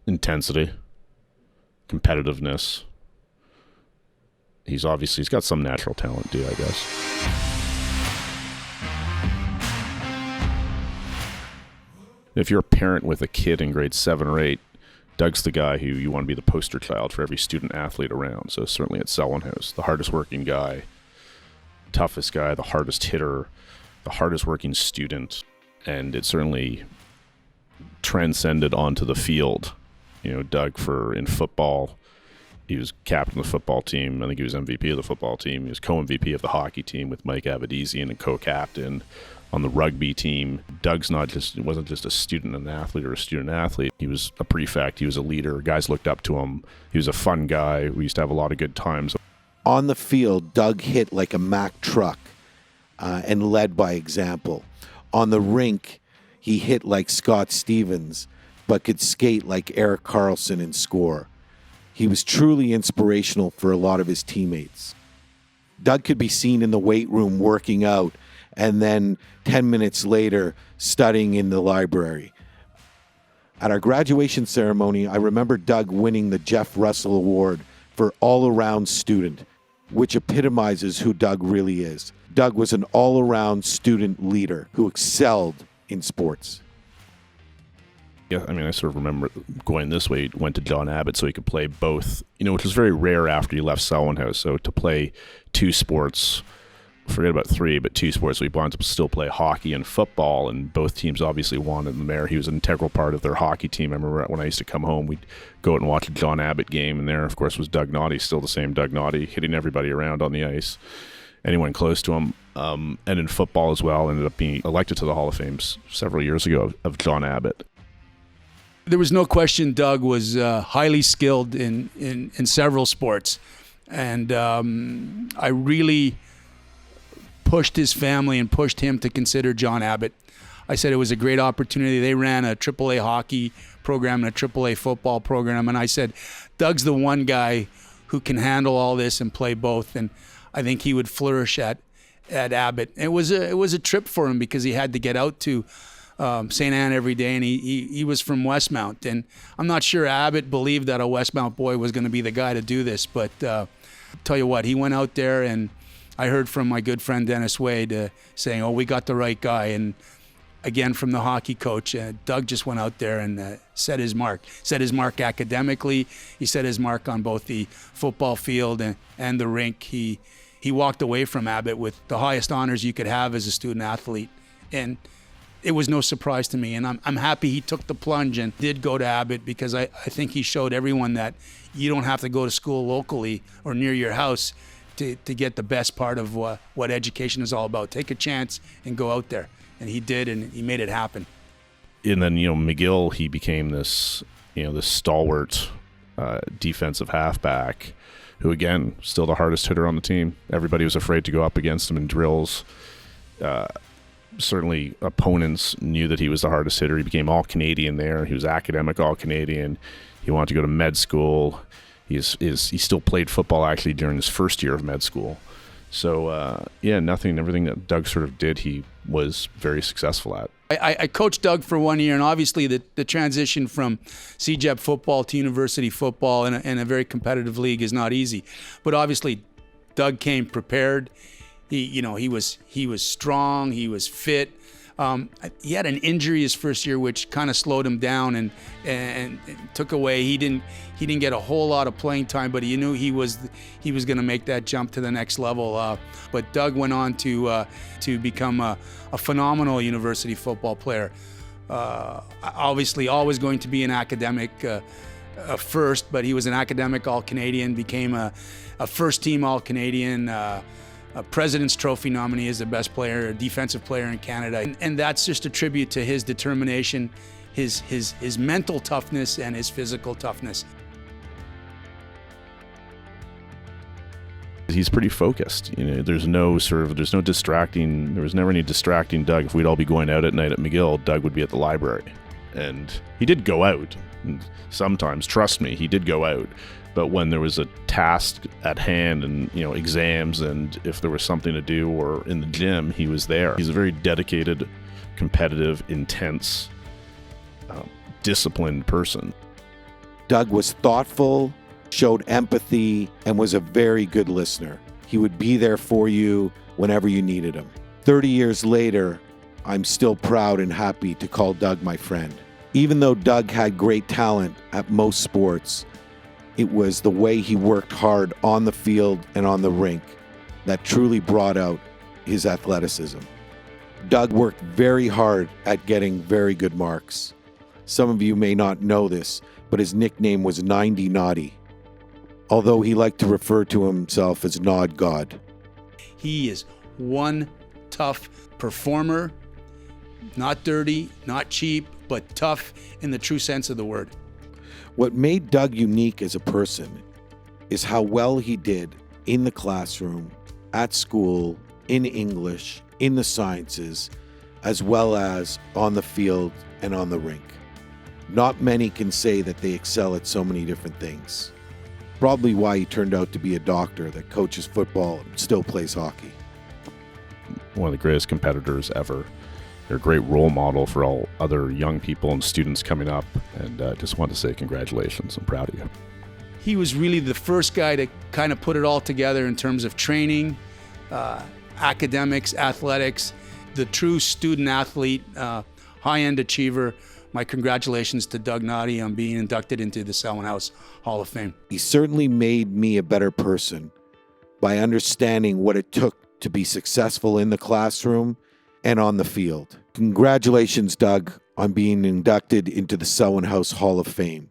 intensity, competitiveness. He's got some natural talent too, I guess. If you're a parent with a kid in grade 7 or 8, Doug's the guy who you want to be the poster child for every student athlete around. So certainly at Selwyn House, the hardest working guy, toughest guy, the hardest hitter, the hardest working student. And it certainly transcended onto the field. You know, Doug, in football, he was captain of the football team. I think he was MVP of the football team. He was co-MVP of the hockey team with Mike Avedisian and co-captain. On the rugby team, Doug's wasn't just a student and an athlete or a student athlete. He was a prefect. He was a leader. Guys looked up to him. He was a fun guy. We used to have a lot of good times. On the field, Doug hit like a Mack truck and led by example. On the rink, he hit like Scott Stevens, but could skate like Erik Karlsson and score. He was truly inspirational for a lot of his teammates. Doug could be seen in the weight room working out, and then 10 minutes later, studying in the library. At our graduation ceremony, I remember Doug winning the Jeff Russell Award for all-around student, which epitomizes who Doug really is. Doug was an all-around student leader who excelled in sports. Yeah, I mean, I sort of remember going this way, went to John Abbott so he could play both, which was very rare after he left Selwyn House. So to play two sports, forget about three, but two sports. We wanted to still play hockey and football, and both teams obviously wanted him there. He was an integral part of their hockey team. I remember when I used to come home, we'd go out and watch a John Abbott game, and there, of course, was Doug Naudie, still the same Doug Naudie, hitting everybody around on the ice, anyone close to him. And in football as well, ended up being elected to the Hall of Fame several years ago of John Abbott. There was no question Doug was highly skilled in several sports, and I really pushed his family and pushed him to consider John Abbott. I said it was a great opportunity. They ran a AAA hockey program and a AAA football program, and I said, Doug's the one guy who can handle all this and play both, and I think he would flourish at Abbott. It was a trip for him because he had to get out to St. Anne every day, and he was from Westmount, and I'm not sure Abbott believed that a Westmount boy was going to be the guy to do this, but tell you what, he went out there, and I heard from my good friend Dennis Wade saying, "Oh, we got the right guy." And again, from the hockey coach, Doug just went out there and set his mark. Set his mark academically. He set his mark on both the football field and the rink. He walked away from Abbott with the highest honors you could have as a student athlete, and it was no surprise to me. And I'm happy he took the plunge and did go to Abbott, because I think he showed everyone that you don't have to go to school locally or near your house to get the best part of what education is all about. Take a chance and go out there. And he did, and he made it happen. And then, McGill, he became this stalwart defensive halfback who, again, still the hardest hitter on the team. Everybody was afraid to go up against him in drills. Certainly opponents knew that he was the hardest hitter. He became All-Canadian there. He was academic All-Canadian. He wanted to go to med school. He still played football actually during his first year of med school. So everything that Doug sort of did, he was very successful at. I coached Doug for 1 year, and obviously the transition from CJEP football to university football in a very competitive league is not easy. But obviously, Doug came prepared. He was strong. He was fit. He had an injury his first year, which kind of slowed him down and took away. He didn't get a whole lot of playing time, but he knew he was going to make that jump to the next level. But Doug went on to become a phenomenal university football player. Obviously, always going to be an academic first, but he was an academic All-Canadian, became a first-team All-Canadian. A President's Trophy nominee as the best player, a defensive player in Canada. And that's just a tribute to his determination, his mental toughness, and his physical toughness. He's pretty focused. There was never any distracting Doug. If we'd all be going out at night at McGill, Doug would be at the library. And he did go out. And sometimes, trust me, he did go out. But when there was a task at hand and, exams, and if there was something to do or in the gym, he was there. He's a very dedicated, competitive, intense, disciplined person. Doug was thoughtful, showed empathy, and was a very good listener. He would be there for you whenever you needed him. 30 years later, I'm still proud and happy to call Doug my friend. Even though Doug had great talent at most sports, it was the way he worked hard on the field and on the rink that truly brought out his athleticism. Doug worked very hard at getting very good marks. Some of you may not know this, but his nickname was Naudie, although he liked to refer to himself as Nod God. He is one tough performer, not dirty, not cheap, but tough in the true sense of the word. What made Doug unique as a person is how well he did in the classroom, at school, in English, in the sciences, as well as on the field and on the rink. Not many can say that they excel at so many different things. Probably why he turned out to be a doctor that coaches football and still plays hockey. One of the greatest competitors ever. You're a great role model for all other young people and students coming up, and just want to say congratulations. I'm proud of you. He was really the first guy to kind of put it all together in terms of training, academics, athletics, the true student athlete, high-end achiever. My congratulations to Doug Naudie on being inducted into the Selwyn House Hall of Fame. He certainly made me a better person by understanding what it took to be successful in the classroom and on the field. Congratulations, Doug, on being inducted into the Selwyn House Hall of Fame.